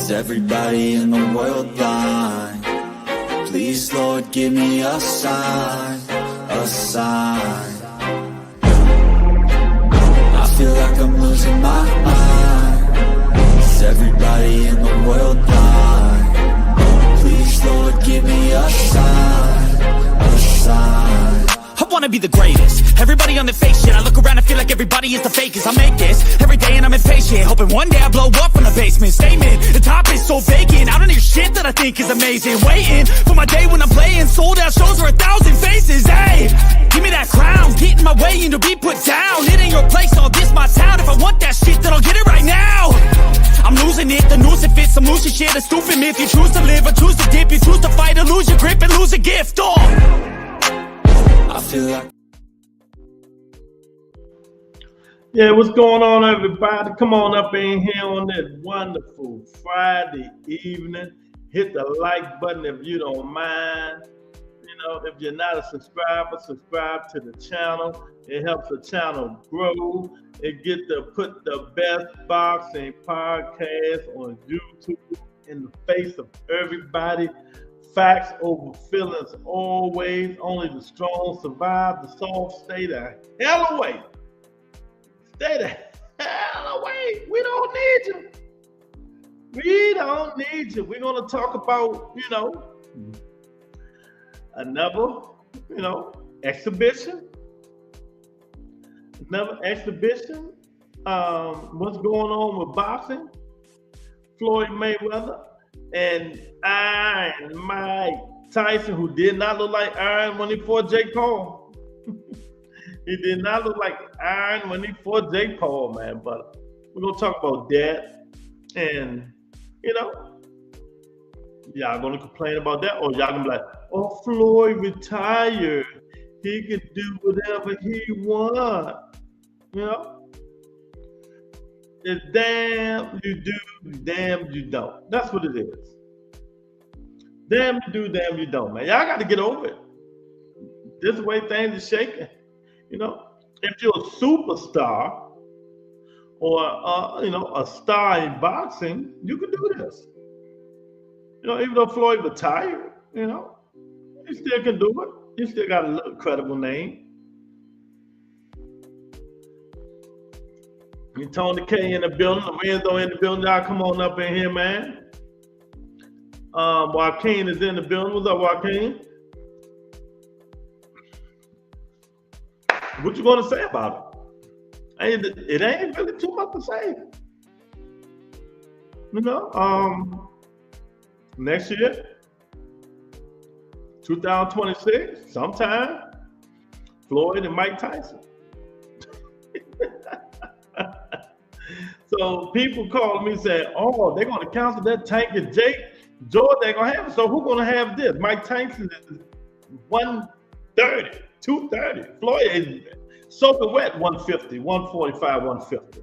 Is everybody in the world blind? Please, Lord, give me a sign, a sign. I feel like I'm losing my mind. Is everybody in the world blind? Please, Lord, give me a sign, a sign. I wanna be the greatest. Everybody on the fake shit. I look around and feel like everybody is the fakest. I make this every day and I'm impatient, hoping one day I blow up from the basement. Statement, the top is so vacant. I don't hear shit that I think is amazing. Waiting for my day when I'm playing sold out shows for 1,000 faces. Hey, give me that crown, get in my way and to be put down. It ain't your place, all this my town. If I want that shit, then I'll get it right now. I'm losing it, the noose it fits. I'm losing shit, a stupid myth. You choose to live or choose to dip. You choose to fight or lose your grip and lose a gift. Oh, I feel like. Yeah, what's going on, everybody? Come on up in here on this wonderful Friday evening. Hit the like button if you don't mind. You know, if you're not a subscriber, subscribe to the channel. It helps the channel grow. It gets to put the best boxing podcast on YouTube in the face of everybody. Facts over feelings always. Only the strong survive. The soft stay the hell away. Stay the hell away. We don't need you. We don't need you. We're going to talk about, another, exhibition. Another exhibition. What's going on with boxing? Floyd Mayweather and Iron Mike Tyson, who did not look like Iron when he fought Jake Paul. He did not look like Iron when he fought Jake Paul, man. But we're going to talk about that. And, y'all going to complain about that? Or y'all going to be like, oh, Floyd retired. He can do whatever he wants. It's damn you do, damn you don't. That's what it is. Damn you do, damn you don't, man. Y'all got to get over it. This is the way things are shaking. If you're a superstar or a star in boxing, you can do this. Even though Floyd retired, he still can do it. He still got a credible name. You Tony K in the building, Lorenzo in the building. Y'all come on up in here, man. Joaquin is in the building. What's up, Joaquin? What you gonna say about it? It ain't really too much to say. Next year, 2026, sometime, Floyd and Mike Tyson. So people calling me saying, oh, they're gonna cancel that Tank and Jake. George ain't gonna have it. So who's gonna have this? Mike Tyson is 130. 230. Floyd is soaking wet 150, 145, 150.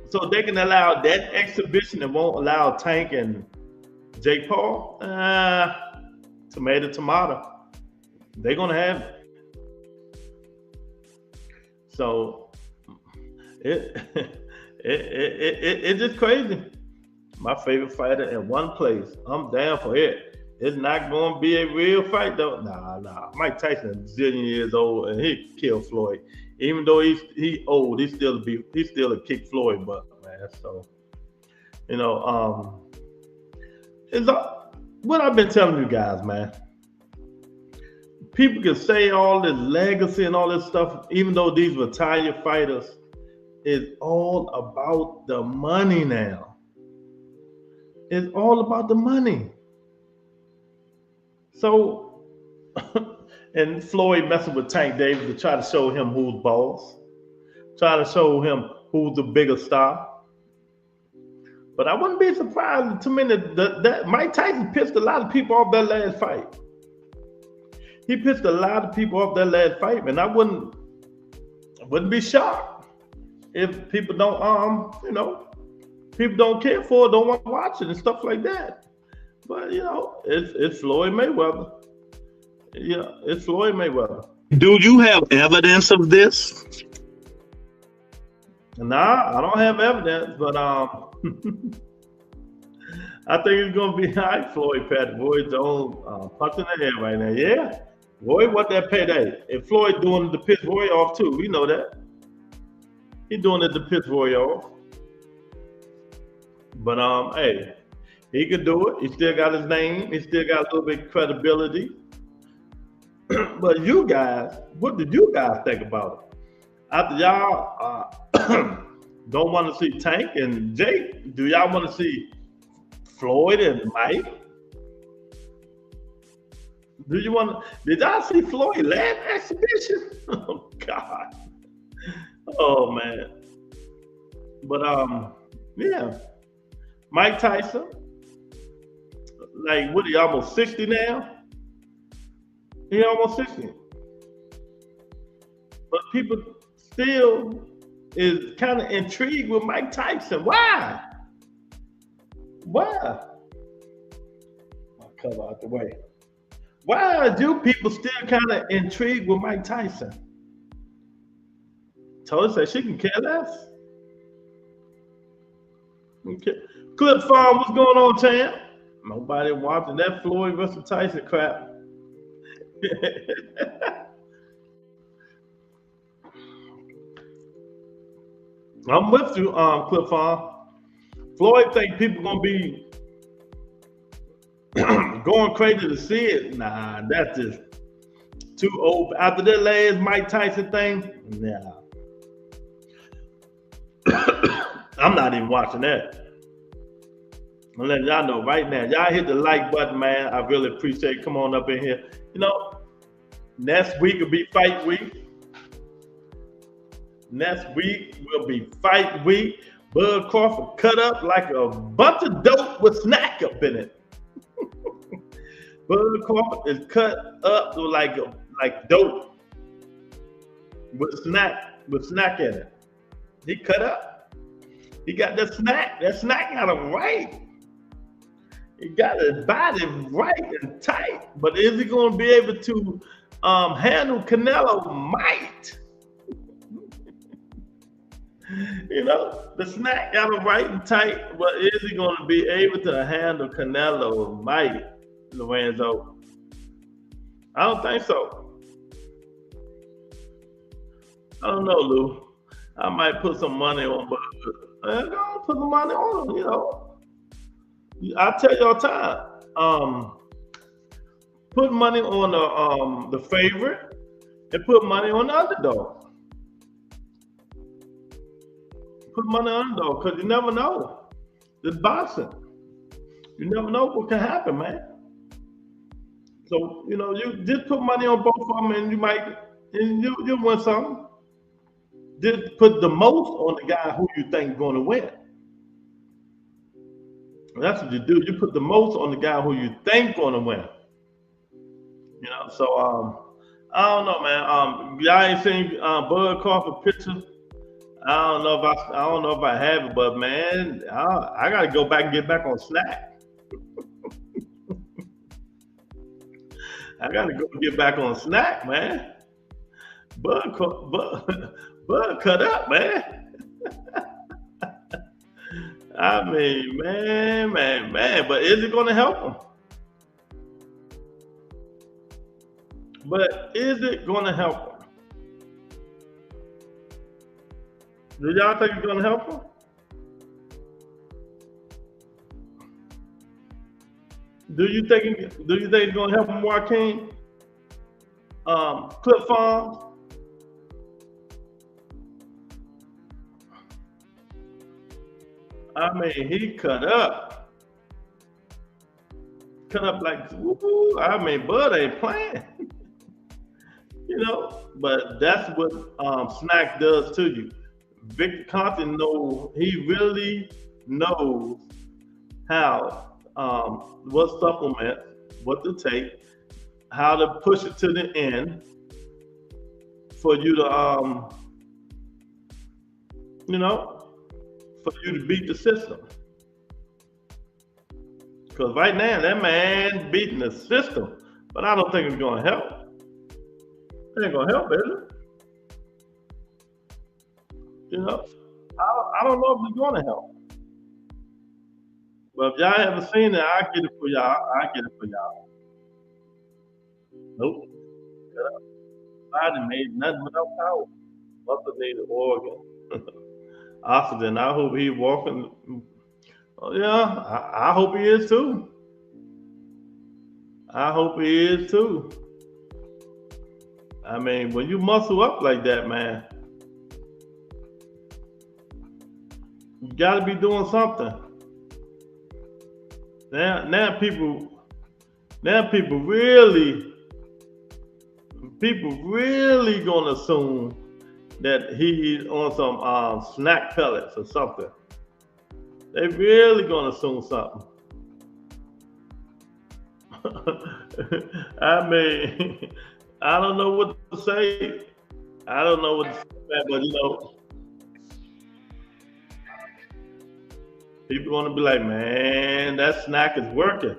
So they can allow that exhibition and won't allow Tank and Jake Paul. Tomato. They're gonna have it. So it's just crazy. My favorite fighter in one place. I'm down for it. It's not going to be a real fight, though. Nah. Mike Tyson is a zillion years old, and he killed Floyd. Even though he's old, he still a kick Floyd butt, man. So, it's what I've been telling you guys, man. People can say all this legacy and all this stuff, even though these retired fighters, it's all about the money now. It's all about the money. So, and Floyd messing with Tank Davis to try to show him who's boss, try to show him who's the bigger star. But I wouldn't be surprised to me that Mike Tyson pissed a lot of people off that last fight. He pissed a lot of people off that last fight, man. I wouldn't be shocked if people don't, people don't care for it, don't want to watch it and stuff like that. But it's Floyd Mayweather. Yeah, it's Floyd Mayweather. Do you have evidence of this? Nah, I don't have evidence, but I think it's gonna be all right, Floyd Patterson. Floyd's on punching the head right now. Yeah. Boy, what that payday. And Floyd doing the piss Roy off too. We know that. He doing it to piss Roy off. But hey, he could do it. He still got his name. He still got a little bit of credibility. But you guys, what did you guys think about it? After y'all don't want to see Tank and Jake, do y'all want to see Floyd and Mike? Do you want to? Did y'all see Floyd last exhibition? Oh God. Oh man. But yeah. Mike Tyson, like what he almost 60 now? He almost 60. But people still is kind of intrigued with Mike Tyson. Why? Why? I'll cover out the way. Why are you people still kind of intrigued with Mike Tyson? Told her she can care less. Okay. Clip Farm, what's going on, Tam? Nobody watching that Floyd versus Tyson crap. I'm with you, Clip Farm. Floyd think people gonna be going crazy to see it. Nah, that's just too old. After that last Mike Tyson thing, nah. I'm not even watching that. I'm letting y'all know right now. Y'all hit the like button, man. I really appreciate it. Come on up in here. You know, next week will be fight week. Next week will be fight week. Bud Crawford cut up like a bunch of dope with snack up in it. Bud Crawford is cut up like dope with snack in it. He cut up. He got the snack. That snack got him right. He got his body right and tight. But is he going to be able to handle Canelo? Might. You know, the snack got him right and tight. But is he going to be able to handle Canelo? Might, Lorenzo. I don't think so. I don't know, Lou. I might put some money on, but I'm gonna put some money on him, you know. I tell you all the time, put money on the favorite and put money on the underdog. Put money on the underdog because you never know. It's boxing. You never know what can happen, man. So, you know, you just put money on both of them and you win something. Just put the most on the guy who you think is going to win. That's what you do. You put the most on the guy who you think going to win. You know, so I don't know, man. Y'all ain't seen Bud Crawford pictures. I don't know if I have it, but man, I gotta go back and get back on Snack. I gotta go get back on Snack, man. Bud cut up, man. I mean, man. But is it gonna help him? But is it gonna help him? Do y'all think it's gonna help him? Do you think it's gonna help him, Joaquin? Clip Farms? I mean, he cut up like, woo, I mean, Bud ain't playing. You know, but that's what Snack does to you. Victor Compton he really knows how, what supplement, what to take, how to push it to the end for you to, you know, for you to beat the system. Because right now, that man beating the system, but I don't think it's going to help. It ain't going to help, is it? You know, I don't know if it's going to help. But if y'all haven't seen it, I'll get it for y'all. I'll get it for y'all. Nope. Body made nothing without power. Mother needed organ. Oxygen. I hope he walking. Oh, yeah, I hope he is too. I hope he is too. I mean, when you muscle up like that, man, you got to be doing something. Now people really gonna assume that he's on some snack pellets or something. They really gonna assume something. I mean, I don't know what to say. I don't know what to say, but people gonna be like, man, that snack is working.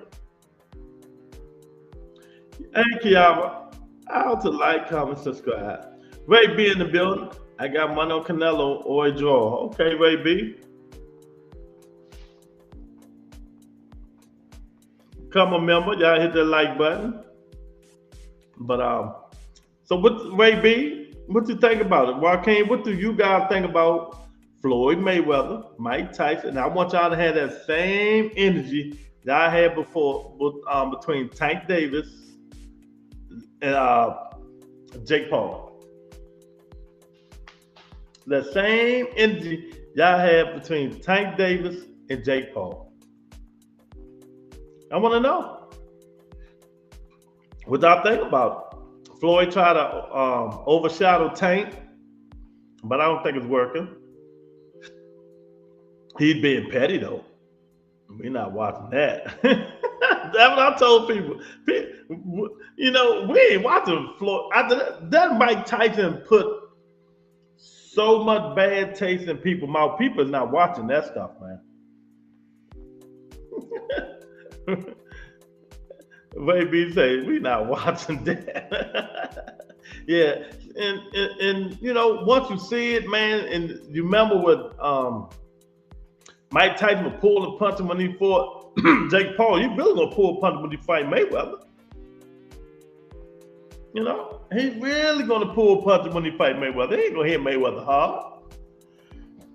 Hey, Kiara, out to like, comment, subscribe. Ray B in the building. I got money on Canelo or a draw. Okay, Ray B. Come on, member, y'all hit that like button. But so what, Ray B? What you think about it? Joaquin, what do you guys think about Floyd Mayweather, Mike Tyson? I want y'all to have that same energy that I had before between Tank Davis and Jake Paul. The same energy y'all had between Tank Davis and Jake Paul. I want to know what y'all think about it. Floyd tried to overshadow Tank, but I don't think it's working. He's being petty though. We're not watching that. That's what I told people. We ain't watching Floyd. That Mike Tyson put so much bad taste in people's mouth. People is not watching that stuff, man. Baby say we not watching that. Yeah, and once you see it, man, and you remember what Mike Tyson was pulling punching when he fought Jake Paul. You really gonna pull a punch when you fight Mayweather? He's really gonna pull a punch when he fight Mayweather. He ain't gonna hit Mayweather hard.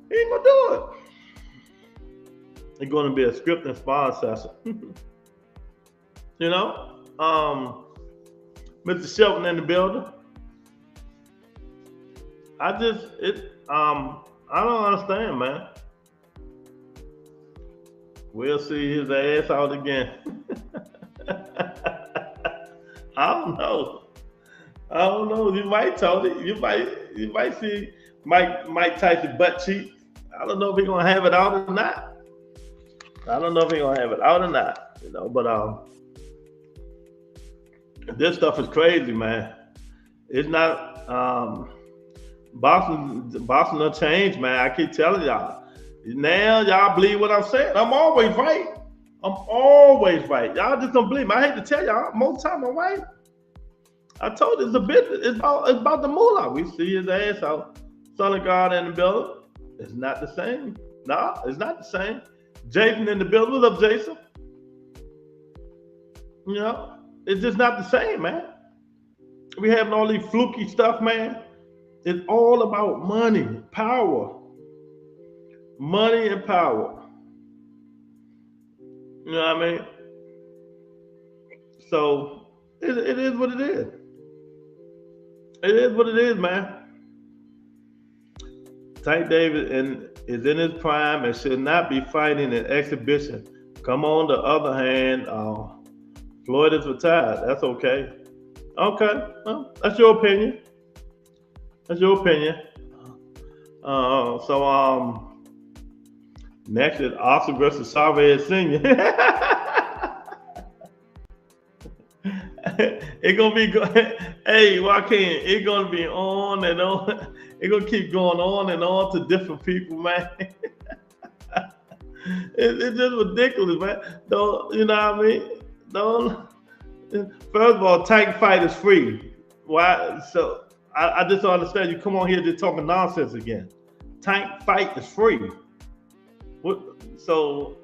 He ain't gonna do it. It's gonna be a script and spawn session. Mr. Shelton in the building. I don't understand, man. We'll see his ass out again. I don't know. You might tell it. You might see Mike Tyson butt cheek. I don't know if he's gonna have it out or not. But this stuff is crazy, man. It's not Boston done changed, man. I keep telling y'all. Now y'all believe what I'm saying. I'm always right. Y'all just don't believe me. I hate to tell y'all, most of the time I'm right. I told you it's a business. It's about the moolah. We see his ass out. Son of God in the building. It's not the same. No, it's not the same. Jason in the building. What's up, Jason? It's just not the same, man. We having all these fluky stuff, man. It's all about money, power. Money and power. You know what I mean? So it is what it is. It is what it is, man. Tank Davis is in his prime and should not be fighting an exhibition. Come on, the other hand, Floyd is retired. That's okay. Okay, well, that's your opinion. Next is Austin versus Chavez Sr. It's gonna be good. Hey, Joaquin, it's gonna be on and on. It's gonna keep going on and on to different people, man. It's just ridiculous, man. Don't you know what I mean? Don't. First of all, Tank fight is free. Why? So I just don't understand. You come on here just talking nonsense again. Tank fight is free. So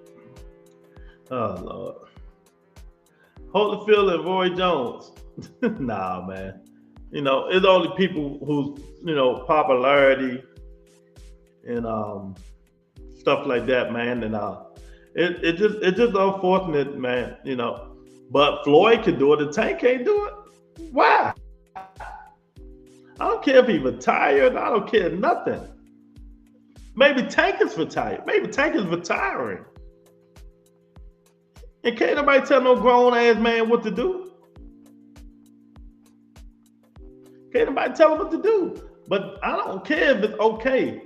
Oh Lord. Holyfield and Roy Jones. Nah, man. It's only people whose popularity and stuff like that, man. And it's just unfortunate, man. But Floyd can do it, and Tank can't do it. Why? I don't care if he's retired. I don't care nothing. Maybe Tank is retired. Maybe Tank is retiring. And can't nobody tell no grown ass man what to do. Can't nobody tell him what to do. But I don't care if it's okay.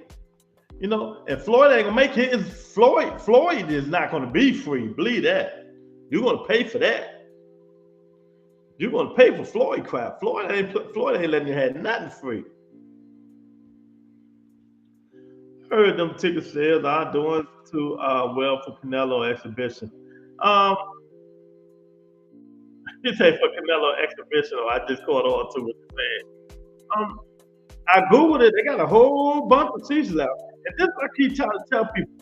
And Floyd ain't gonna make his Floyd is not gonna be free. Believe that. You're gonna pay for that. You're gonna pay for Floyd crap. Floyd ain't letting you have nothing free. Heard them ticket sales are doing too well for Canelo exhibition. You say for Canelo exhibition, or I just caught on to what you're saying. I Googled it, they got a whole bunch of seasons out. And this I keep trying to tell people,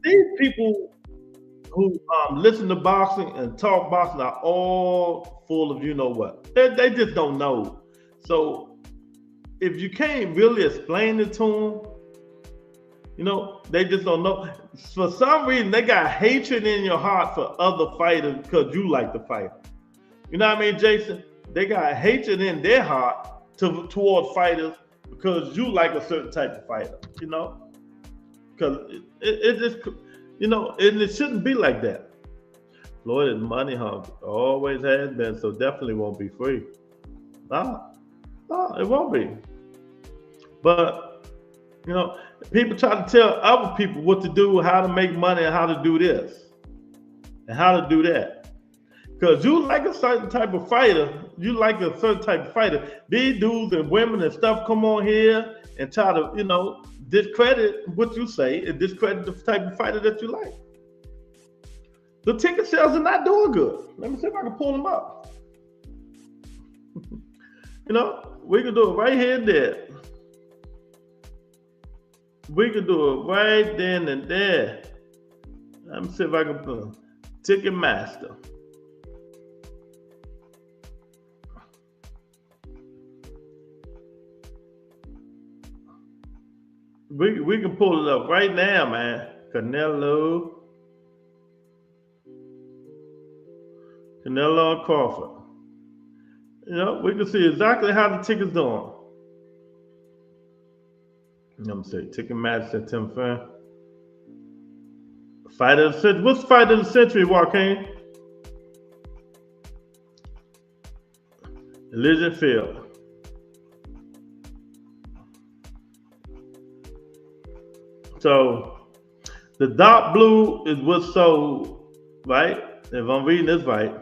these people who listen to boxing and talk boxing are all full of what. They just don't know. So if you can't really explain it to them, they just don't know. For some reason, they got hatred in your heart for other fighters because you like the fighter. You know what I mean, Jason? They got hatred in their heart toward fighters because you like a certain type of fighter, because it just, and it shouldn't be like that. Floyd is money hungry, always has been, so definitely won't be free. No, it won't be. But, people try to tell other people what to do, how to make money, and how to do this, and how to do that. Because you like a certain type of fighter, these dudes and women and stuff come on here and try to, discredit what you say and discredit the type of fighter that you like. The ticket sales are not doing good. Let me see if I can pull them up. We can do it right here and there. We can do it right then and there. Let me see if I can put Ticketmaster. We can pull it up right now, man. Canelo and Crawford. We can see exactly how the ticket's doing. Let me see. Ticketmaster September. Fight of the century. What's the fight of the century, Joaquin? Elijah Field. So the dark blue is what's sold, right? If I'm reading this right.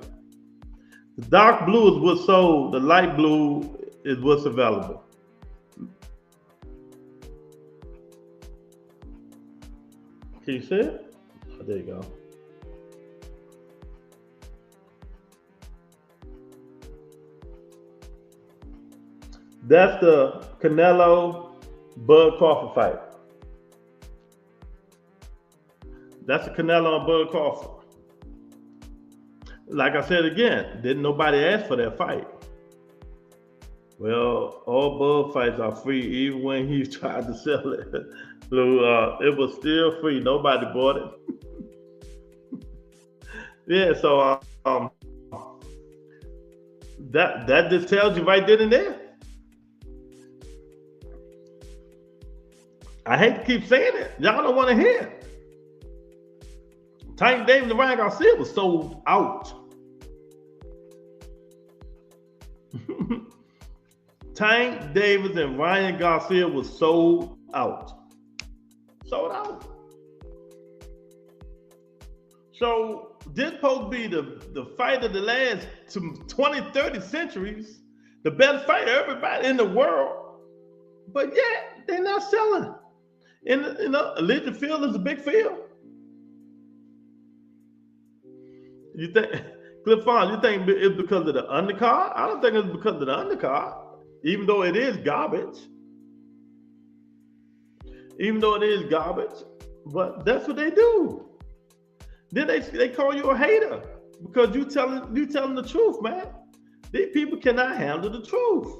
The dark blue is what's sold, the light blue is what's available. Can you see it? Oh, there you go. That's the Canelo Bud Crawford fight. That's the Canelo and Bud Crawford. Like I said again, didn't nobody ask for that fight. Well, all Bud fights are free, even when he tried to sell it. So it was still free. Nobody bought it. Yeah, so that just tells you right then and there. I hate to keep saying it. Y'all don't want to hear it. Tank Davis and Ryan Garcia was sold out. Tank Davis and Ryan Garcia was sold out. Sold out. So this supposed to be the fight of the last 20, 30 centuries, the best fight of everybody in the world. But yet they're not selling. And Elijah Field is a big field. You think, Cliff Farm, you think it's because of the undercard? I don't think it's because of the undercard, even though it is garbage. Even though it is garbage, but that's what they do. Then they call you a hater because you telling the truth, man. These people cannot handle the truth.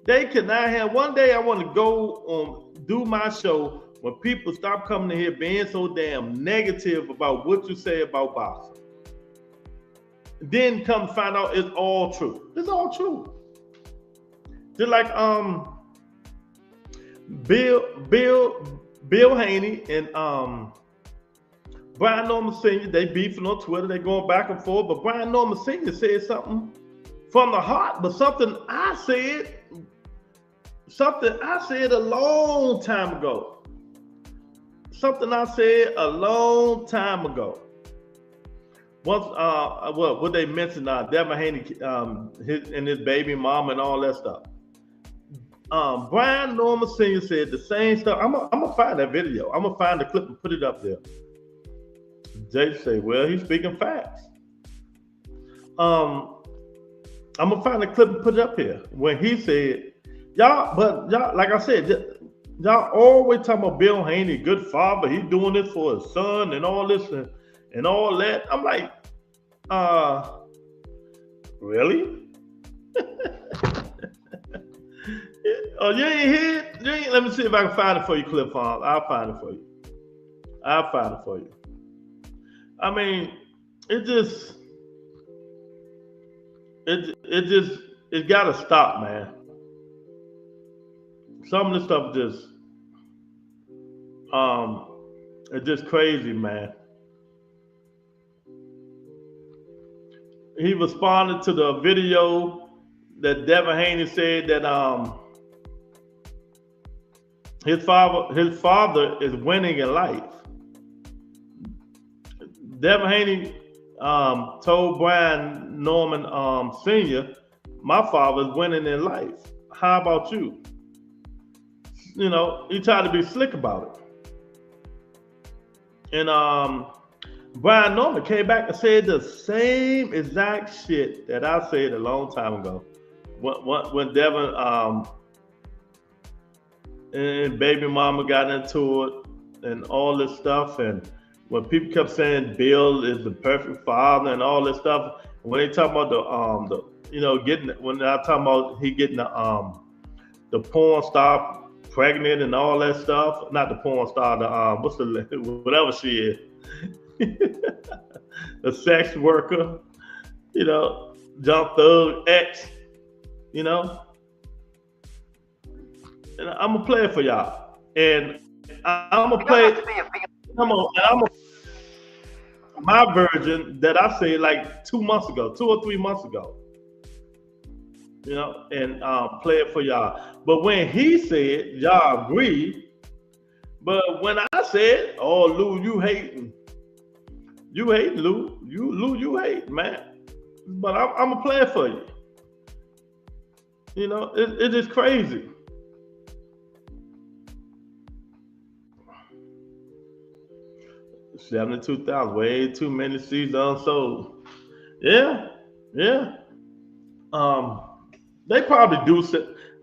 They cannot handle. One day I want to go on do my show when people stop coming in here being so damn negative about what you say about boxing. Then come find out it's all true. It's all true. Just like Bill Haney and Brian Norman Sr., they beefing on Twitter, they going back and forth, but Brian Norman Sr. said something from the heart, but something I said a long time ago. Something I said a long time ago. Once, what they mentioned, Devin Haney and his baby mom and all that stuff. Brian Norman Sr. said the same stuff. I'm gonna find that video. I'm gonna find the clip and put it up there. Jay say, well, he's speaking facts. I'm gonna find the clip and put it up here when he said, y'all, like I said, y'all always talking about Bill Haney, good father. He's doing this for his son and all this and all that. I'm like, really? Oh, you ain't here? Let me see if I can find it for you, Clip Farm. I'll find it for you. I mean, it gotta stop, man. Some of this stuff it's just crazy, man. He responded to the video that Devin Haney said that his father is winning in life. Devin Haney told Brian Norman Sr., my father is winning in life. How about you? You know, he tried to be slick about it. And Brian Norman came back and said the same exact shit that I said a long time ago. When Devin and baby mama got into it and all this stuff, and when people kept saying Bill is the perfect father and all this stuff, when they talk about the when I talk about he getting the porn star pregnant and all that stuff, not the porn star, the whatever she is, the sex worker, Jump Thug X, and I'm gonna play it for y'all, and I'm gonna play it. My version that I said like 2 or 3 months ago, and play it for y'all. But when he said, y'all agree. But when I said, oh, Lou, you hating, Lou. You hate, man. But I'm gonna play it for you. It is crazy. $72,000, way too many seats unsold. Yeah. They probably do.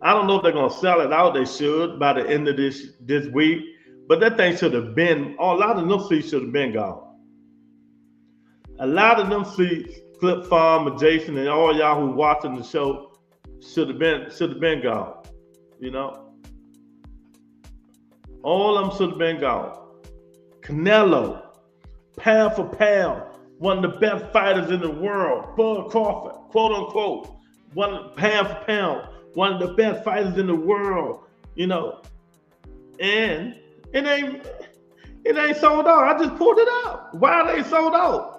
I don't know if they're gonna sell it out. They should by the end of this week. But that thing should have been. A lot of them seats should have been gone. A lot of them seats, Clip Farm and Jason and all y'all who watching the show should have been gone. All of them should have been gone. Canelo, pound for pound, one of the best fighters in the world. Bud Crawford, quote unquote, pound for pound, one of the best fighters in the world. And it ain't sold out. I just pulled it out. Why they sold out?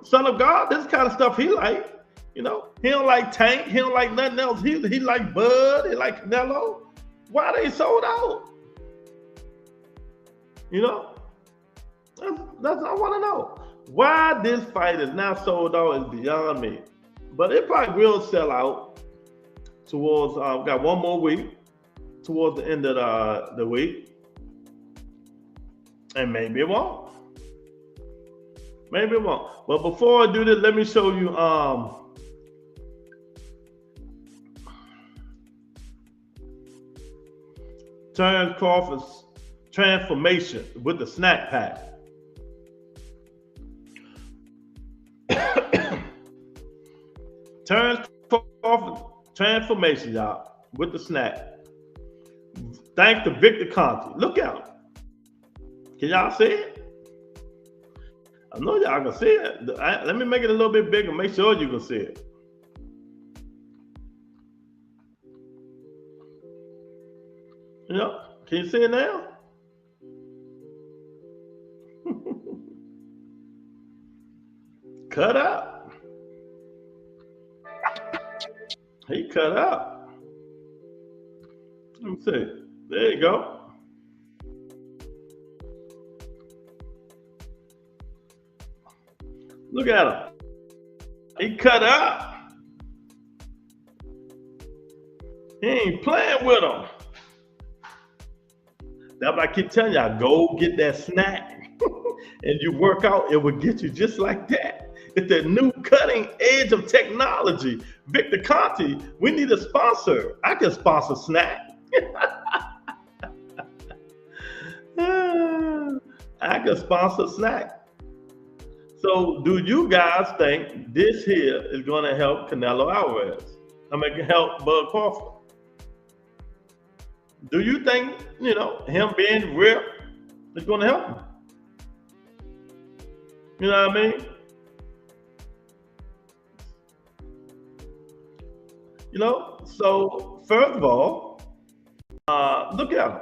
Son of God, this kind of stuff he like. He don't like Tank. He don't like nothing else. He like Bud. He like Canelo. Why they sold out? That's I want to know. Why this fight is not sold out is beyond me. But it probably will sell out towards, got one more week, towards the end of the week. And maybe it won't. But before I do this, let me show you Terrence Crawford's transformation with the snack pack. Transformation, y'all, with the snack. Thanks to Victor Conte. Look at him. Can y'all see it? I know y'all can see it. Let me make it a little bit bigger. Make sure you can see it. You know, can you see it now? Cut up. He cut up. Let me see. There you go. Look at him. He cut up. He ain't playing with him. That's why I keep telling y'all, go get that snack and you work out, it will get you just like that. It's the new cutting edge of technology. Victor Conte, we need a sponsor. I can sponsor snack. I can sponsor snack. So do you guys think this here is going to help Canelo Alvarez? I mean, help Bud Crawford? Do you think, him being ripped is going to help him? You know what I mean? So first of all, look at him.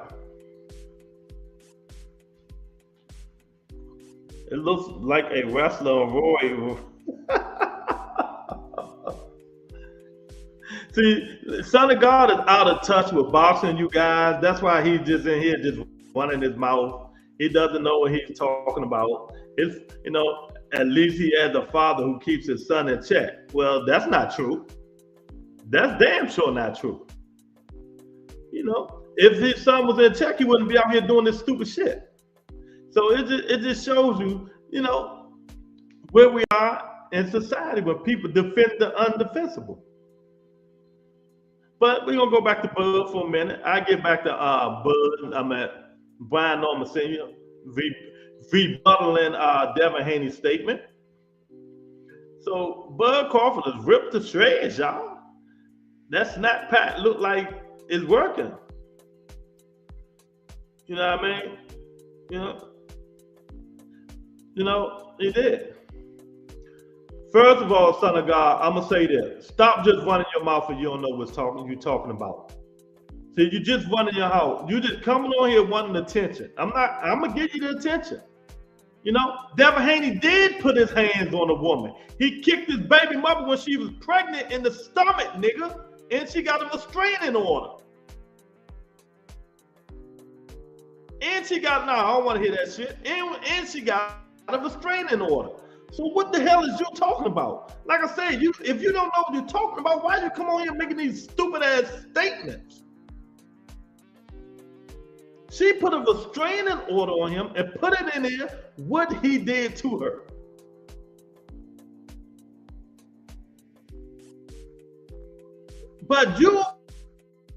It looks like a wrestler, Roy. See, Son of God is out of touch with boxing, you guys. That's why he's just in here just running his mouth. He doesn't know what he's talking about. It's, at least he has a father who keeps his son in check. Well, that's not true. That's damn sure not true. If his son was in check, he wouldn't be out here doing this stupid shit. So it just shows you, where we are in society when people defend the undefensible. But we're going to go back to Bud for a minute. I get back to Bud. I'm at Brian Norman Sr. rebuttaling Devin Haney's statement. So Bud Crawford is ripped to shreds, y'all. That snap pack look like it's working. You know what I mean? He did. First of all, Son of God, I'm gonna say this: stop just running your mouth and you don't know what you're talking about. See, you just running your mouth. You just coming on here wanting attention. I'm gonna give you the attention. Devin Haney did put his hands on a woman. He kicked his baby mother when she was pregnant in the stomach, nigga, and she got a restraining order. And she got, I don't want to hear that shit. And she got a restraining order. So what the hell is you talking about? Like I said, if you don't know what you're talking about, why you come on here making these stupid ass statements? She put a restraining order on him and put it in there what he did to her. But your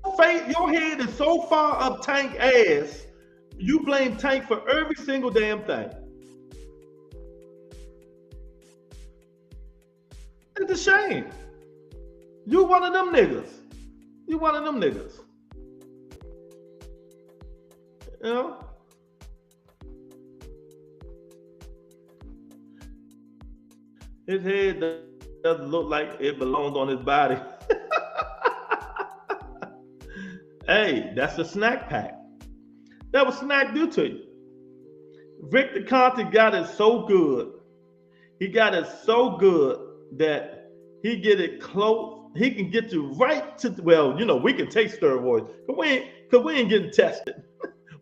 head is so far up Tank ass, you blame Tank for every single damn thing. It's a shame. You one of them niggas. His head doesn't look like it belongs on his body. Hey, that's a snack pack. That was snack do to you. Victor Conte got it so good. He got it so good that he get it close. He can get you right to, we can take steroids, but we ain't getting tested.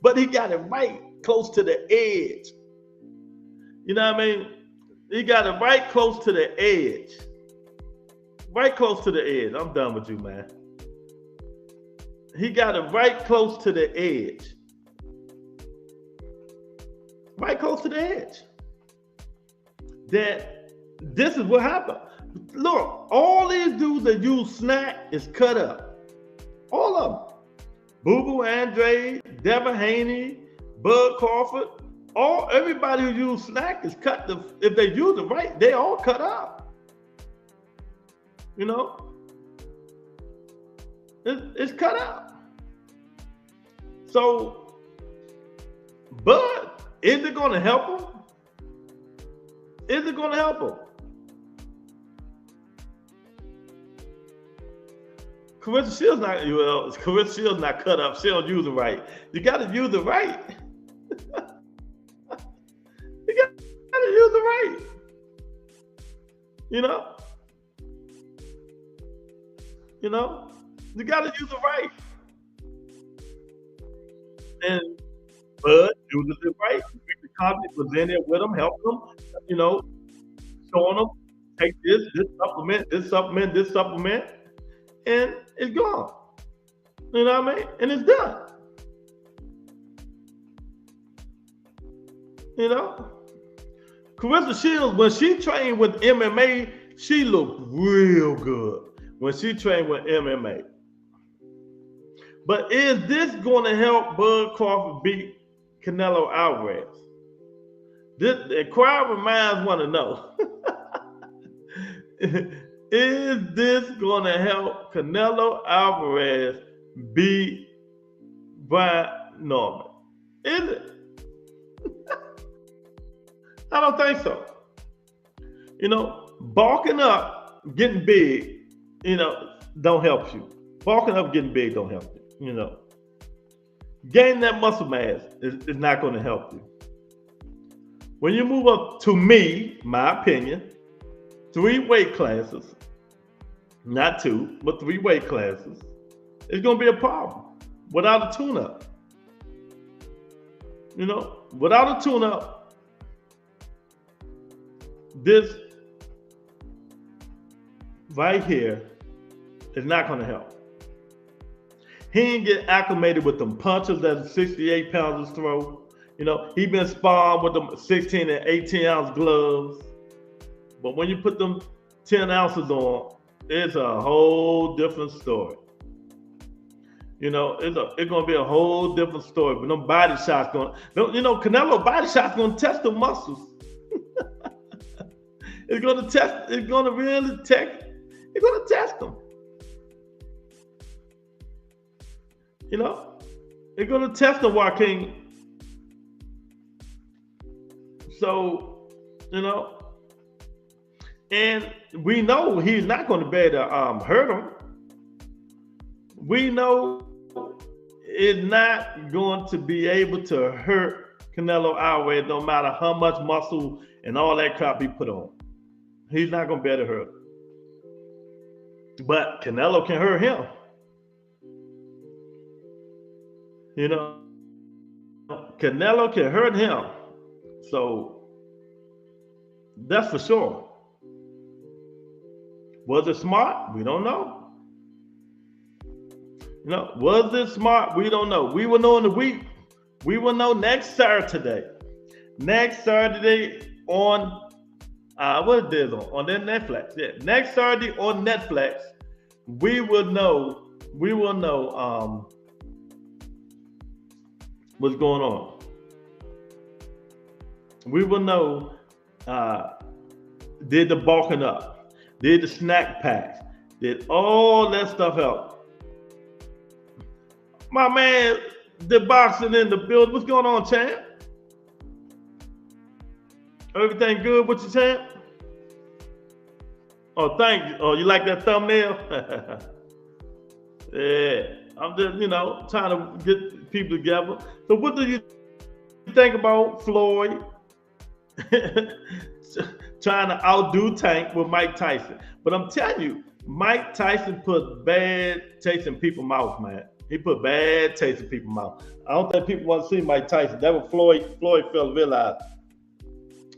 But he got it right close to the edge. You know what I mean? He got it right close to the edge. Right close to the edge. I'm done with you, man. He got it right close to the edge. Right close to the edge. That this is what happened. Look, all these dudes that use snack is cut up. All of them. Boo Boo Andre, Devin Haney, Bud Crawford, everybody who use snack is cut. If they use it right, they all cut up. It's cut out. So, but is it going to help him? Is it going to help him? Carissa Shields not cut up. She don't use it right. You got to use it right. You got to use it right. You know, you got to use it right. And Bud uses it right. The content was in there with him, helping him, showing him, take this supplement, and it's gone. You know what I mean? And it's done. Carissa Shields, when she trained with MMA, she looked real good when she trained with MMA. But is this going to help Bud Crawford beat Canelo Alvarez? The crowd minds want to know. Is this going to help Canelo Alvarez beat Brian Norman? Is it? I don't think so. Bulking up, getting big, don't help you. Bulking up, getting big don't help you. Gaining that muscle mass is not going to help you. When you move up to me, my opinion, 3 weight classes, not 2, but 3 weight classes, it's going to be a problem without a tune-up. Without a tune-up, this right here is not going to help. He ain't get acclimated with them punches that 68 pounders throw. He been sparring with them 16 and 18 ounce gloves. But when you put them 10 ounces on, it's a whole different story. It's going to be a whole different story. But them body shots Canelo body shots going to test the muscles. It's going to test them. It's going to test them, Joaquin. So, and we know he's not going to be able to hurt him. We know it's not going to be able to hurt Canelo Alvarez no matter how much muscle and all that crap he put on. He's not going to be able to hurt him. But Canelo can hurt him. Canelo can hurt him. So that's for sure. Was it smart? We don't know. Was it smart? We don't know. We will know in the week. We will know next Saturday. Next Saturday on what is this on their Netflix? Yeah. Next Saturday on Netflix, we will know what's going on. We will know did the bulking up, did the snack packs, did all that stuff help. My man, the boxing in the building. What's going on, champ? Everything good with you, champ? Oh, thank you. Oh, you like that thumbnail? Yeah. I'm just, trying to get people together. So what do you think about Floyd trying to outdo Tank with Mike Tyson? But I'm telling you, Mike Tyson put bad taste in people's mouth, man. He put bad taste in people's mouth. I don't think people want to see Mike Tyson. That was Floyd fell realized.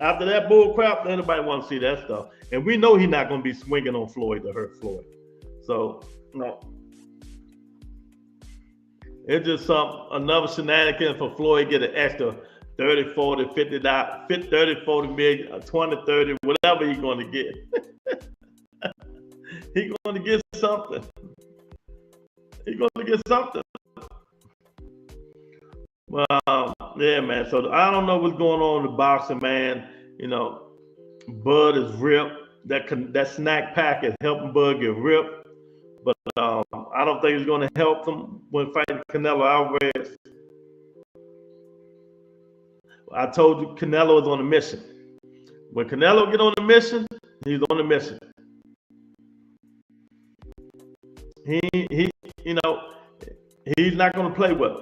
After that bull crap, anybody want to see that stuff. And we know he's not going to be swinging on Floyd to hurt Floyd. So, no. It's just another shenanigan for Floyd get an extra 30, 40, 50, 30, 40 million, 20, 30, whatever he's going to get. He's going to get something. He's going to get something. Well, yeah, man. So I don't know what's going on in the boxing, man. Bud is ripped. That snack pack is helping Bud get ripped. But I don't think it's going to help him when fighting Canelo Alvarez. I told you Canelo is on a mission. When Canelo get on a mission, he's on a mission. He he's not going to play with him.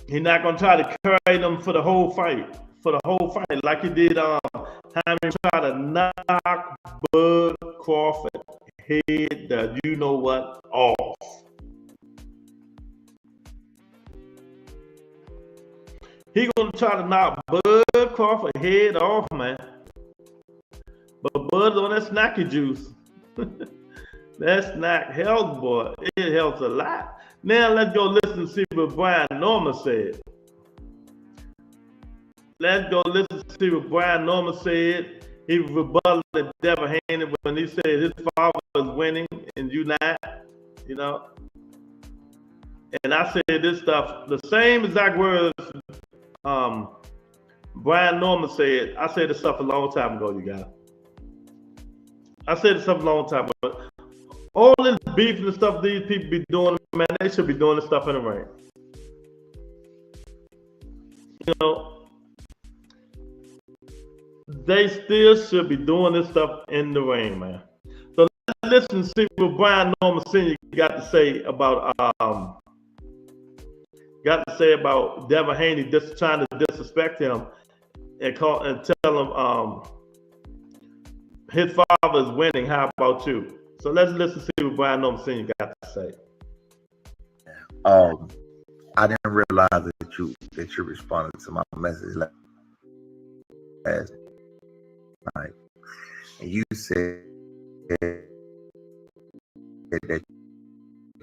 He's not going to try to carry them for the whole fight. Like he did time he tried to knock Bud Crawford head the you know what off. He gonna try to knock Bud Crawford head off, man. But Bud's on that snacky juice. That snack helps, boy. It helps a lot. Now let's go listen to see what Brian Norman said. Let's go listen to see what Brian Norman said. He rebutted Devin Haney when he said his father was winning and you not, you know. And I said this stuff, the same exact words Brian Norman said. I said this stuff a long time ago, you guys. I said this stuff a long time ago. All this beef and stuff these people be doing, man, they should be doing this stuff in the ring. You know, they still should be doing this stuff in the ring, man. So let's listen to see what Brian Norman Sr. got to say about Devin Haney just trying to disrespect him and tell him his father is winning. How about you? So let's listen to see what Brian Norman Sr. got to say. I didn't realize that you responded to my message last night, and you said that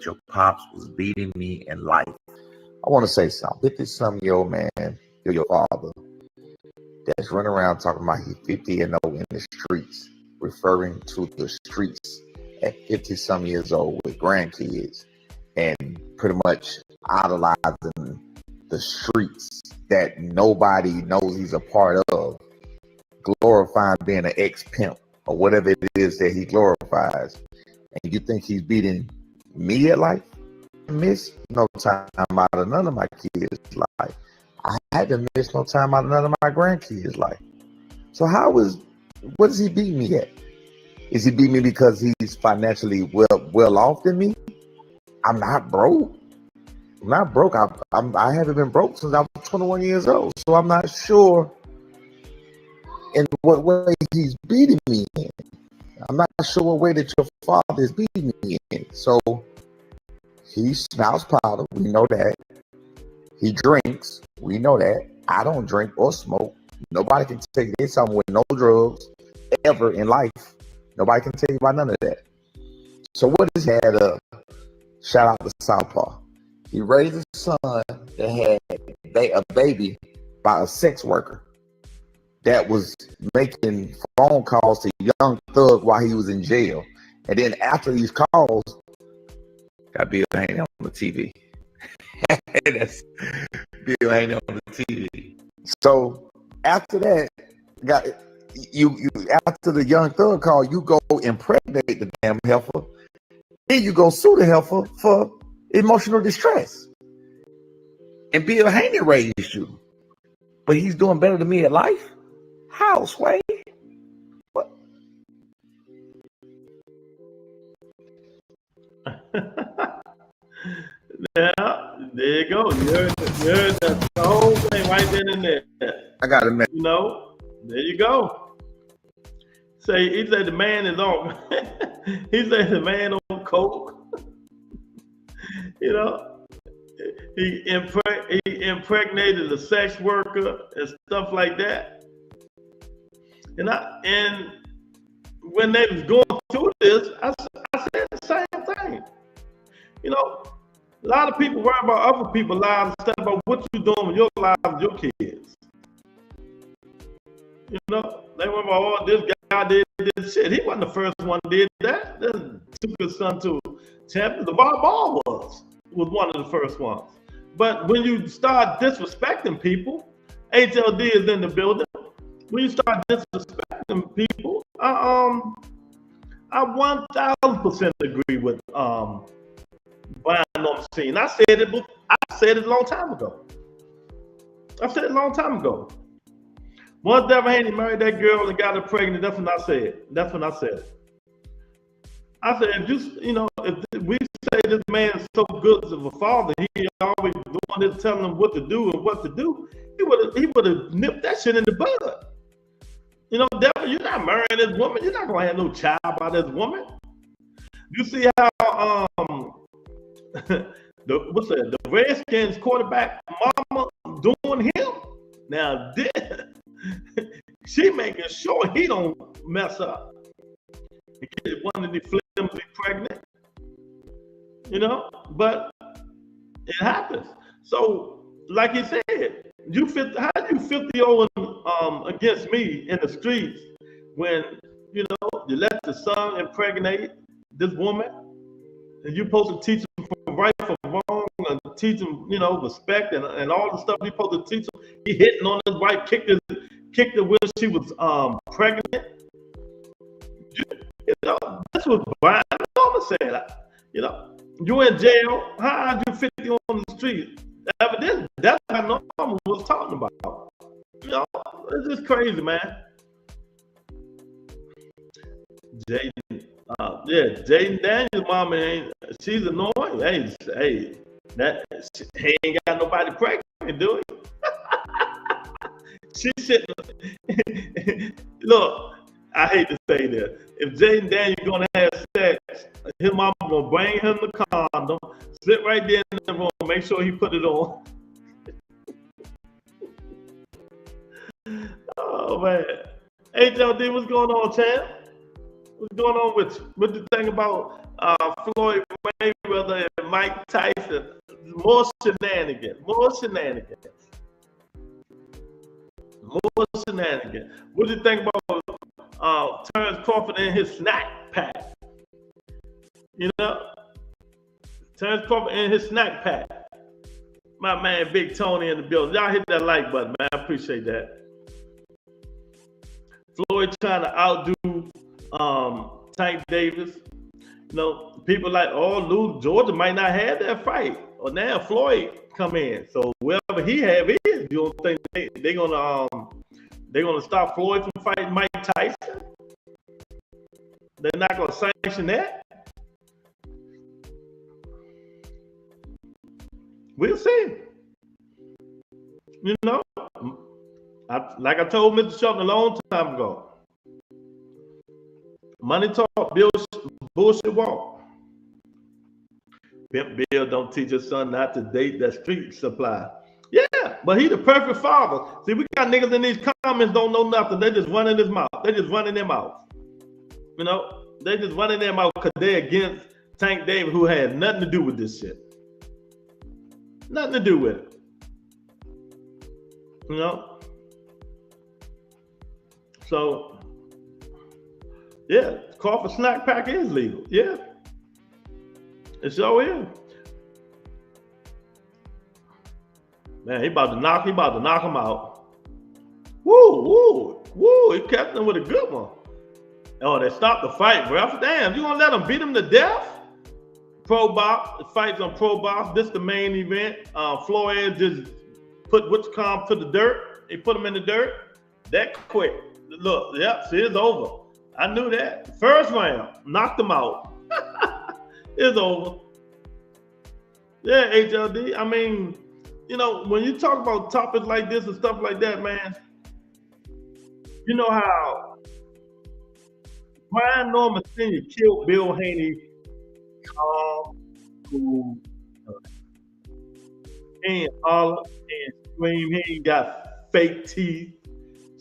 your pops was beating me in life. I want to say something. 50-some-year-old man, you're your father, that's running around talking about he's 50 and 0 in the streets, referring to the streets at 50-some years old with grandkids, and pretty much idolizing the streets that nobody knows he's a part of, glorifying being an ex-pimp or whatever it is that he glorifies. And you think he's beating me at life? Miss no time out of none of my kids' life. I haven't missed no time out of none of my grandkids' life. So what does he beat me at? Is he beat me because he's financially well off than me? I'm not broke. I'm not broke. I haven't been broke since I was 21 years old. So I'm not sure in what way he's beating me in. I'm not sure what way that your father is beating me in. So he snouts powder. We know that. He drinks. We know that. I don't drink or smoke. Nobody can tell you there's something with no drugs ever in life. Nobody can tell you about none of that. So what has he had? Shout out to Southpaw. He raised a son that had a baby by a sex worker that was making phone calls to Young Thug while he was in jail. And then after these calls, got Bill Haney on the TV. That's Bill Haney on the TV. So after that, you after the Young Thug call, you go impregnate the damn heifer. Then you go sue the heifer for emotional distress. And Bill Haney raised you. But he's doing better than me at life? How, Sway? What? Now, there you go. You heard the whole thing right then and there. I got it, man. You know, there you go. He said the man is on. He said the man on coke. You know, he impregnated a sex worker and stuff like that. And when they was going through this, I said the same thing. You know, a lot of people worry about other people's lives instead about what you're doing with your lives with your kids. You know, they worry about, oh, this guy did this shit. He wasn't the first one that did that. This took his son to champion. The ball was one of the first ones. But when you start disrespecting people, HLD is in the building. When you start disrespecting people, I I 1000% agree with Brian on the scene. I said it a long time ago. I said it a long time ago. Once Devin Haney married that girl and got her pregnant, that's when I said. That's when I said. I said, if we say this man is so good of a father, he always doing this, telling him what to do and what to do, he would have nipped that shit in the bud. Devin, you're not marrying this woman. You're not gonna have no child by this woman. You see how the Redskins quarterback mama doing him? Now this, she making sure he don't mess up and get one of the flimsy pregnant. But it happens. So, like he said, how you 50-0 against me in the streets when you let the son impregnate this woman, and you're supposed to teach him from right from wrong and teach him, respect and all the stuff you're supposed to teach him. He hitting on his wife, kicked her when she was pregnant. That's what Brian Norman said. You in jail, how are you 50 on the street? Evidently, that's how Norman was talking about. It's just crazy, man. Jaden Daniels' mama she's annoying. Hey, he ain't got nobody pregnant, do he? She sitting. Look, I hate to say this. If Jaden Daniels gonna have sex, his mama gonna bring him the condom, sit right there in the room, make sure he put it on. Oh man. HLD, what's going on, champ? What's going on with you? What do you think about Floyd Mayweather and Mike Tyson? More shenanigans. What do you think about Terrence Crawford and his snack pack? Terrence Crawford and his snack pack. My man Big Tony in the building. Y'all hit that like button, man. I appreciate that. Floyd trying to outdo Tank Davis. People like, Georgia might not have that fight. Or now Floyd come in. So whoever he have is, you don't think they're gonna stop Floyd from fighting Mike Tyson? They're not gonna sanction that? We'll see. Like I told Mr. Shelton a long time ago, money talk, bullshit walk. Pimp Bill don't teach his son not to date that street supply. Yeah, but he the perfect father. See, we got niggas in these comments don't know nothing. They just running his mouth. They just running their mouth. They just running their mouth because they're against Tank Davis, who had nothing to do with this shit. Nothing to do with it. So, yeah, Crawford snack pack is legal. Yeah. It sure is. Man, he about to knock him out. Woo. He kept him with a good one. Oh, they stopped the fight, bro. Damn, you gonna let him beat him to death? Pro box, the fight's on Pro Box. This the main event. Floyd just put Witchcom to the dirt. He put him in the dirt that quick. Look, yep, see, it's over. I knew that. First round, knocked him out. It's over. Yeah, HLD. I mean, when you talk about topics like this and stuff like that, man, you know how Brian Norman Sr. killed Bill Haney. Calm, cool. He ain't holler, he ain't scream, he ain't got fake teeth,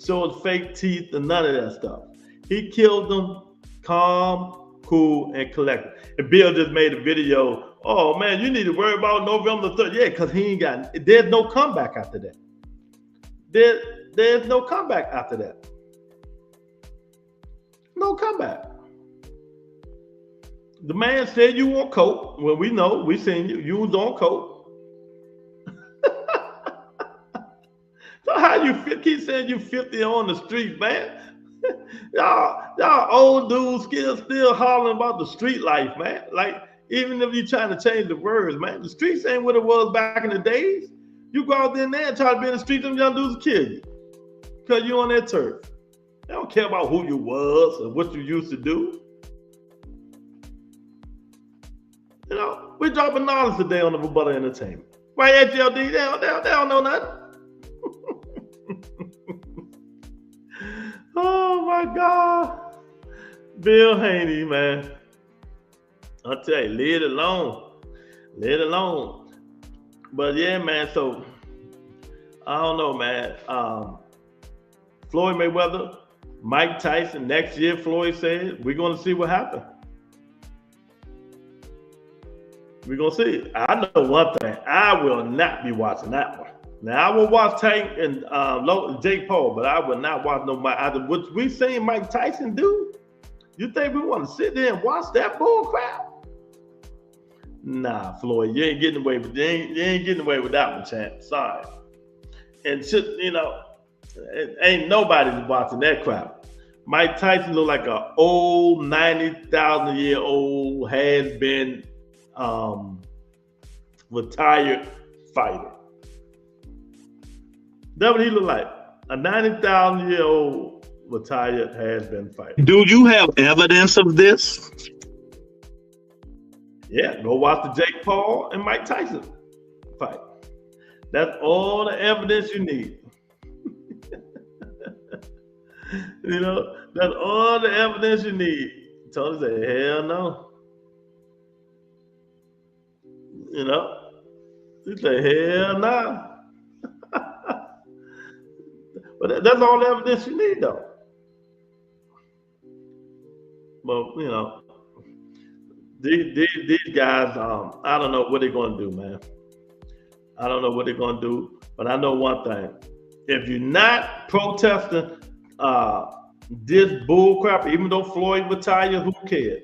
show his fake teeth and none of that stuff. He killed them calm, cool, and collected. And Bill just made a video. Oh man, you need to worry about November 3rd. Yeah, because he ain't got, there's no comeback after that. There's no comeback after that. No comeback. The man said you want coke. Well, we know, we seen you was on coke. So how you keep saying you 50 on the street, man? y'all old dudes still hollering about the street life, man. Like, even if you're trying to change the words, man, the streets ain't what it was back in the days. You go out there and try to be in the street, them young dudes will kill you because you on that turf. They don't care about who you was or what you used to do. You know, we're dropping knowledge today on the Rebuttal Entertainment. Right, HLD, they don't know nothing. Oh my God. Bill Haney, man. I'll tell you, leave it alone. Leave it alone. But yeah, man, so I don't know, man. Floyd Mayweather, Mike Tyson, next year, Floyd said, we're going to see what happens. We're going to see. I know one thing. I will not be watching that one. Now, I will watch Tank and Jake Paul, but I will not watch no Mike. What we seen Mike Tyson do, you think we want to sit there and watch that bull crap? Nah, Floyd, you ain't getting away with that one, champ. Sorry. And ain't nobody watching that crap. Mike Tyson look like an old 90,000-year-old has been retired fighter. That's what he look like. A 90,000-year-old retired has been fighter. Do you have evidence of this? Yeah, go watch the Jake Paul and Mike Tyson fight. That's all the evidence you need. You know, that's all the evidence you need. Tony said, hell no. You know, he said, hell no. But that's all the evidence you need, though. But, you know, these guys, I don't know what they're going to do, man. I don't know what they're going to do, but I know one thing. If you're not protesting this bull crap, even though Floyd retired, who cares?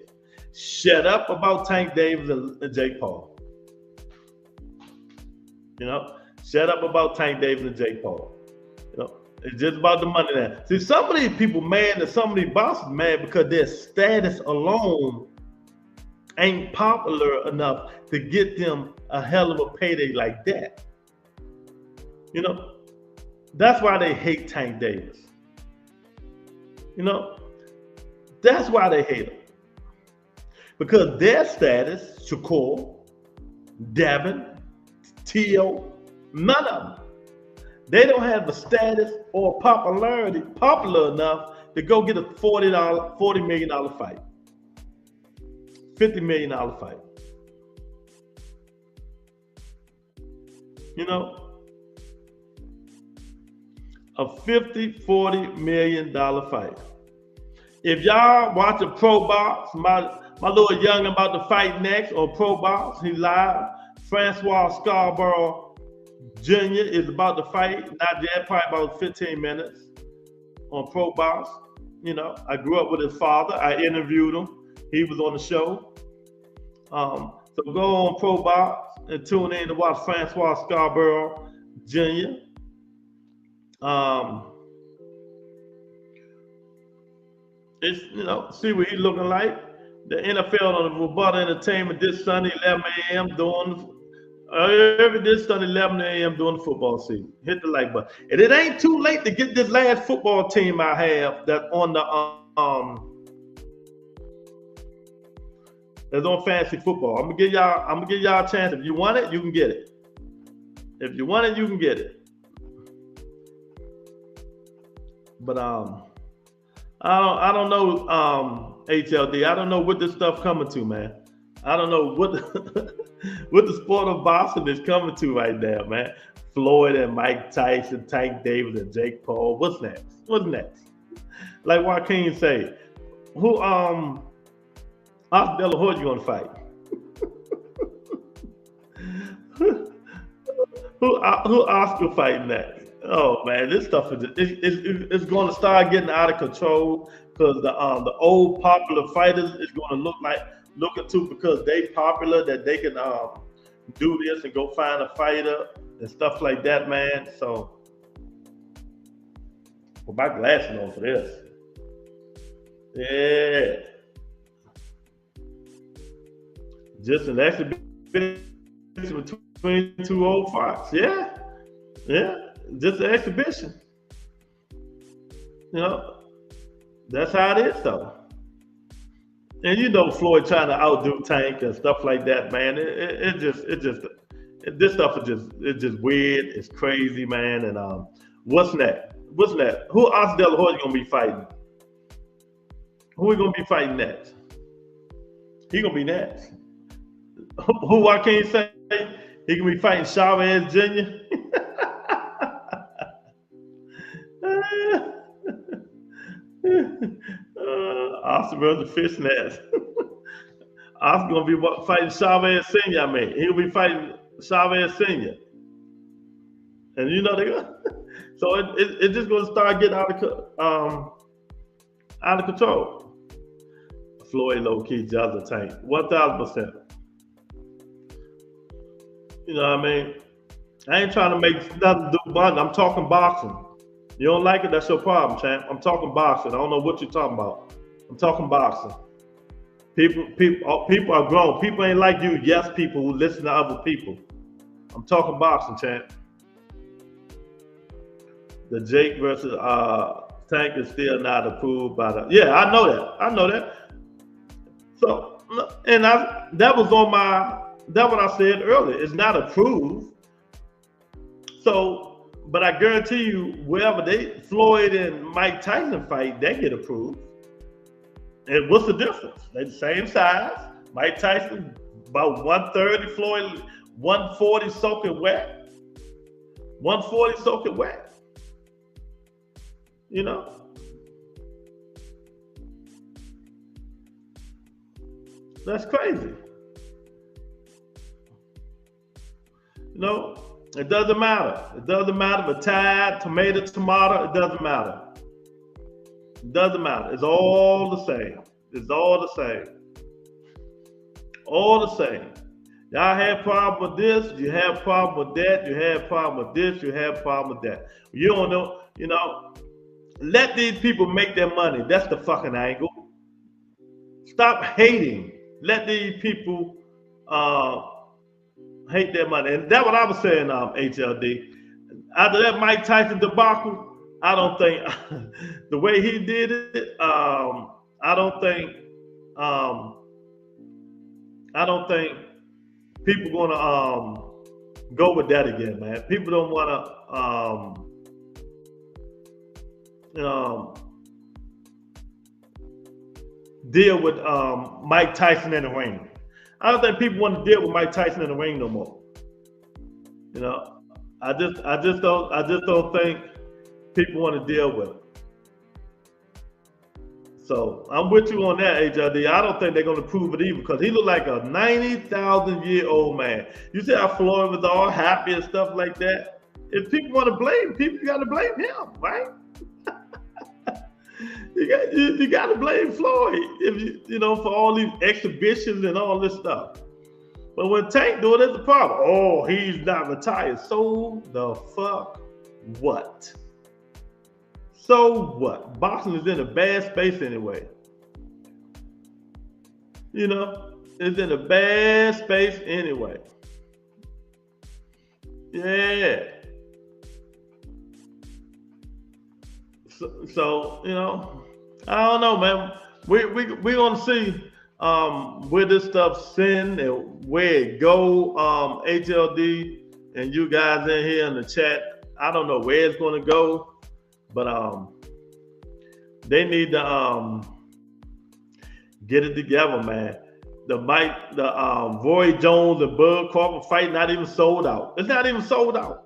Shut up about Tank Davis and Jake Paul. You know, shut up about Tank Davis and Jake Paul. You know, it's just about the money now. See, some of these people mad and some of these bosses mad because their status alone ain't popular enough to get them a hell of a payday like that. You know, that's why they hate Tank Davis. You know, that's why they hate him. Because their status, Shakur, Devin, T.O., none of them, they don't have the status or popularity, popular enough to go get a $40 million fight. $50 million fight. You know, a $40 million fight. If y'all watch a Pro Box, my little young about to fight next on Pro Box, he live. Francois Scarborough Jr. is about to fight, not yet, probably about 15 minutes on Pro Box. You know, I grew up with his father. I interviewed him. He was on the show. So go on Pro Box and tune in to watch Francois Scarborough Jr. It's, you know, see what he's looking like. The NFL on the Rebuttal Entertainment this Sunday, 11 a.m. This Sunday, 11 a.m. during the football season. Hit the like button. And it ain't too late to get this last football team I have that on the that's on fantasy football. I'm gonna give y'all a chance. If you want it, you can get it. If you want it, you can get it. But I don't know, HLD. I don't know what this stuff coming to, man. I don't know what what the sport of boxing is coming to right now, man. Floyd and Mike Tyson, Tank Davis and Jake Paul. What's next? What's next? Like Joaquin say, who Oscar De La Hoya you gonna fight? who Oscar fighting next? Oh man, this stuff is going to start getting out of control because the old popular fighters is going to look into because they popular that they can do this and go find a fighter and stuff like that, man. So, put my glasses on for this. Yeah. Just an exhibition between two old fox. Yeah. Yeah. Just an exhibition. You know, that's how it is, though. And you know, Floyd trying to outdo Tank and stuff like that, man. This stuff it's just weird. It's crazy, man. And what's next? What's next? Who Oscar De La Hoya gonna be fighting? Who are gonna be fighting next? He gonna be next. Who I can't say he gonna be fighting Chavez Jr. Oscar versus Fishnet. Oscar gonna be fighting Chavez Senior. I mean, he'll be fighting Chavez Senior. And you know they gonna. So it's just gonna start getting out of control. Floyd low key just a Tank, 1000%. You know what I mean? I ain't trying to make nothing do but I'm talking boxing. You don't like it, that's your problem, champ. I'm talking boxing. I don't know what you're talking about. I'm talking boxing. People are grown. People ain't like you, yes people who listen to other people. I'm talking boxing, champ. The Jake versus Tank is still not approved by the. Yeah, I know that. So, and that was what I said earlier. It's not approved. So, but I guarantee you, wherever Floyd and Mike Tyson fight, they get approved. And what's the difference? They're the same size. Mike Tyson about 130, Floyd 140 soaking wet. 140 soaking wet. You know? That's crazy. You know, it doesn't matter. It doesn't matter if Tide, tomato, it doesn't matter. It doesn't matter. It's all the same. It's all the same. All the same. Y'all have problem with this, you have problem with that, you have problem with this, you have problem with that. You don't know, you know, let these people make their money. That's the fucking angle. Stop hating. Let these people hate their money. And that's what I was saying, HLD. After that Mike Tyson debacle, I don't think the way he did it, I don't think people gonna go with that again, man. People don't wanna deal with Mike Tyson in the ring. I don't think people want to deal with Mike Tyson in the ring no more. You know, I just don't think people want to deal with it. So I'm with you on that, HLD. I don't think they're going to prove it either because he looked like a 90,000-year-old man. You see how Floyd was all happy and stuff like that? If people want to blame people, you got to blame him, right? You got to blame Floyd, if you know, for all these exhibitions and all this stuff. But when Tank do it, it's a problem. Oh, he's not retired. So the fuck what? So what? Boxing is in a bad space anyway. You know, it's in a bad space anyway. Yeah. So you know, I don't know, man. We're gonna see where this stuff send and where it go. HLD and you guys in here in the chat, I don't know where it's gonna go, but they need to get it together, man. The Roy Jones and Bud Crawford fight not even sold out. It's not even sold out.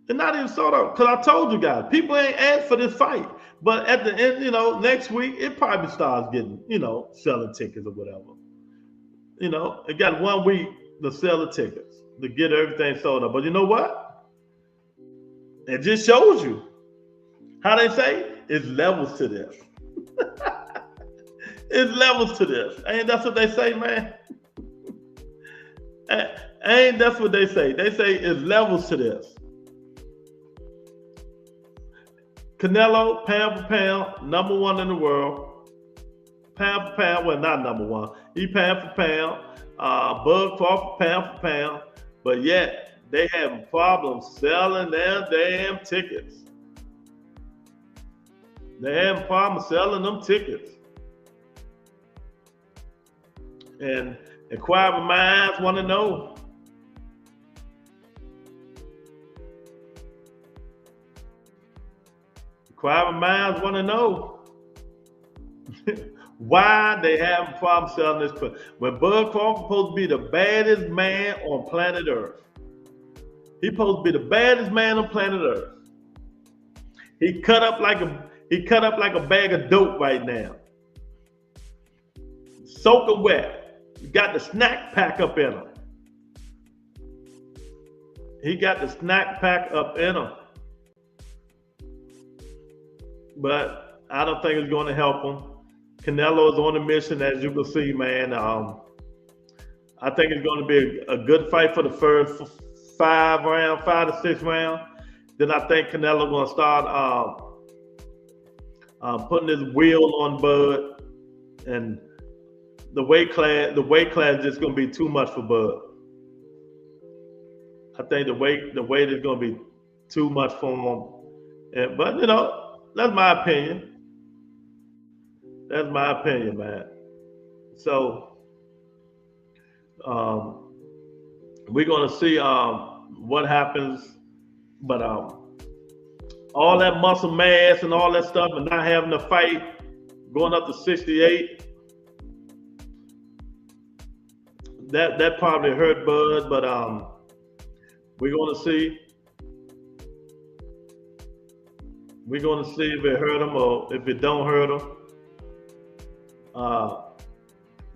It's not even sold out. Because I told you guys, people ain't asked for this fight. But at the end, you know, next week, it probably starts getting, you know, selling tickets or whatever. You know, it got 1 week to sell the tickets, to get everything sold out. But you know what? It just shows you. How they say? It's levels to this. It's levels to this. Ain't that what they say, man? Ain't that's what they say. They say it's levels to this. Canelo, pound for pound, number one in the world. Pound for pound, well, not number one. He pound for pound. Bud fought for pound, but yet they having problems selling their damn tickets. They having problems selling them tickets. And inquiring minds want to know. Inquiring minds want to know why they having problems selling this clip. When Bud Crawford supposed to be the baddest man on planet Earth. He supposed to be the baddest man on planet Earth. He cut up like a bag of dope right now. Soaking wet. He got the snack pack up in him. He got the snack pack up in him. But I don't think it's going to help him. Canelo is on a mission, as you can see, man. I think it's going to be a good fight for the first 5 to 6 rounds. Then I think Canelo going to start putting his wheel on Bud, and the weight class is just going to be too much for Bud. I think the weight is going to be too much for him. But you know, that's my opinion. That's my opinion, man. So we're gonna see what happens. But all that muscle mass and all that stuff, and not having to fight, going up to 68, that probably hurt Bud. But we're gonna see. We're gonna see if it hurt him or if it don't hurt him.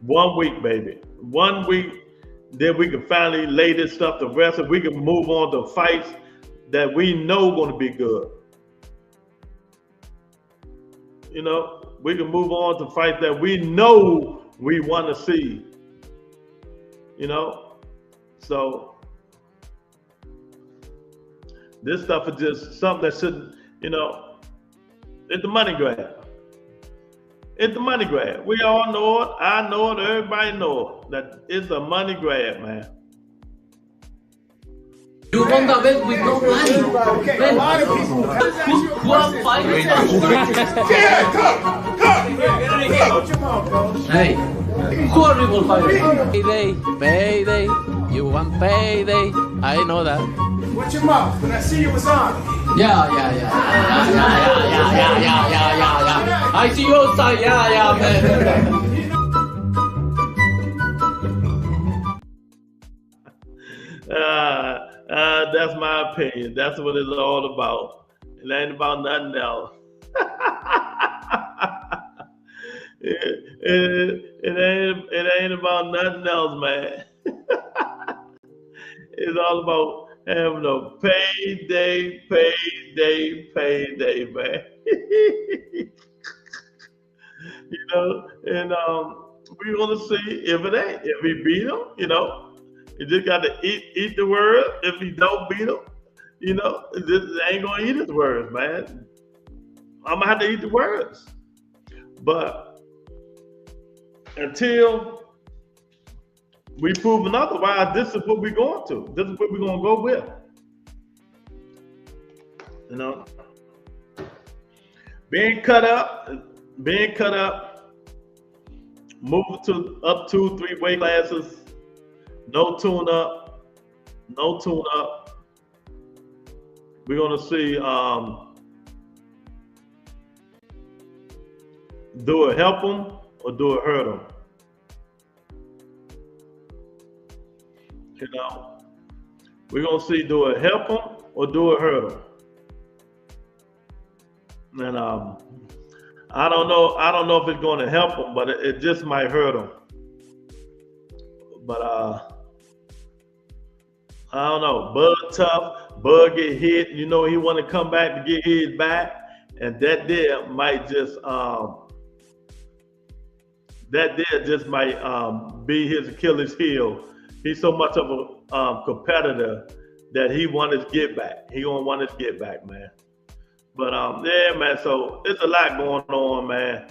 1 week, baby. 1 week, then we can finally lay this stuff to rest, and we can move on to fights that we know going to be good. You know, we can move on to fights that we know we want to see. You know, so this stuff is just something that shouldn't, you know, it's the money grab. It's the money grab. We all know it. I know it. Everybody know it. That it's a money grab, man. You won the belt with no money. Okay, a lot of people. Who are fighting? Yeah, come. Put your mouth, bro. Hey, who are people fighting? Payday, you want payday, I know that. Watch your mouth, when I see you was on. Yeah. I see your side, yeah, man. That's my opinion. That's what it's all about. It ain't about nothing else. It ain't about nothing else, man. It's all about having a payday, man. You know, and we're gonna see if it ain't. If we beat him, you know. You just got to eat the word. If he don't beat him, you know, this ain't gonna eat his words, man. I'm gonna have to eat the words. But until we proven otherwise, this is what we're going to. This is what we're gonna go with. You know, being cut up, moving to up 2-3 weight classes. No tune up. We're gonna see. Do it help them or do it hurt them? You know, we're gonna see. Do it help them or do it hurt them? And I don't know. I don't know if it's gonna help them, but it just might hurt them. But I don't know. Bud tough. Bud get hit. You know he want to come back to get his back, and that there might just be his Achilles heel. He's so much of a competitor that he want his get back. He gonna want his get back, man. But yeah, man. So there's a lot going on, man.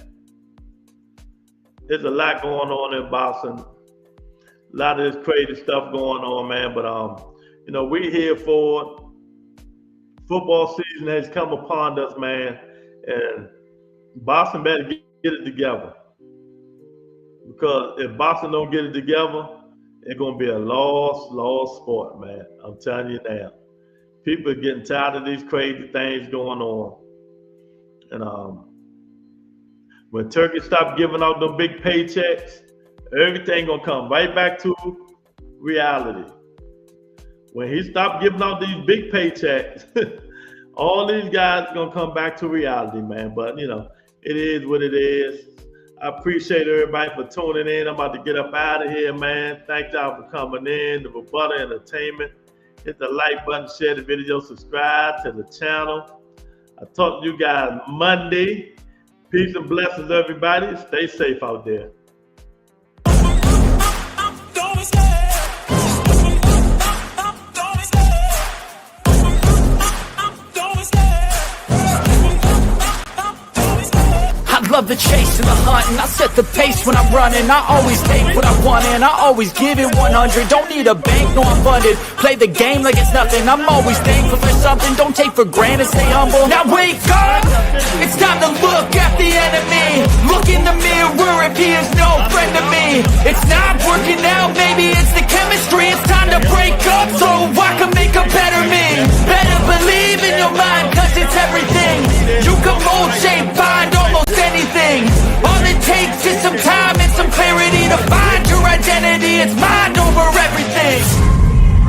There's a lot going on in boxing. A lot of this crazy stuff going on, man. But you know, we're here for it. Football season has come upon us, man, and boxing better get it together. Because if boxing don't get it together, it's gonna be a lost sport, man. I'm telling you now. People are getting tired of these crazy things going on. And when Turkey stopped giving out them big paychecks, everything gonna come right back to reality. When he stopped giving out these big paychecks, all these guys are gonna come back to reality, man. But you know, it is what it is. I appreciate everybody for tuning in. I'm about to get up out of here, man. Thank y'all for coming in to Rebuttal Entertainment. Hit the like button, share the video, subscribe to the channel. I'll talk to you guys Monday. Peace and blessings, everybody. Stay safe out there. I love the chase and the hunt, and I set the pace when I'm running. I always take what I want and I always give it 100. Don't need a bank, no I'm funded. Play the game like it's nothing. I'm always thankful for something. Don't take for granted, stay humble. Now wake up, it's time to look at the enemy. Look in the mirror if he is no friend to me. It's not working out, maybe it's the chemistry. It's time to break up,